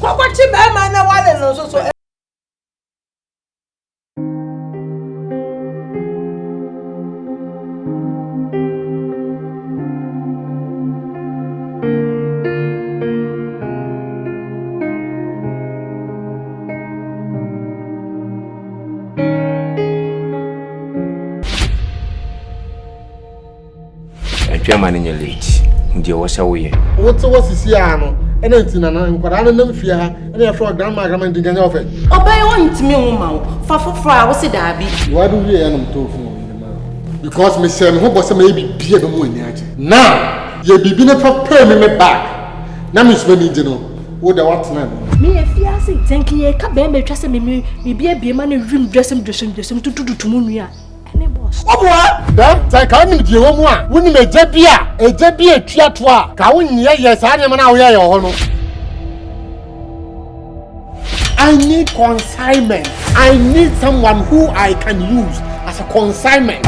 Kwakwachi be man na wale no so. Chairman in your late. Dear was away. What's Siano? And then Tina and Quadana fear and therefore grandma grandma didn't offer. Obey one to me, woman. For I was a dabby. Why do we end up talking? Because Miss Sam, who was maybe be a moon. Now, you'll be been a permanent back. Now, Miss Benigno, what the what's name? Me, if you are saying, thank you, come back, trust me, be a man in room dressing to Munia. Oh, what? I come in the woman. Wouldn't a Jabia, a Triatua, Kawin, yes, I am now. I need consignment. I need someone who I can use as a consignment.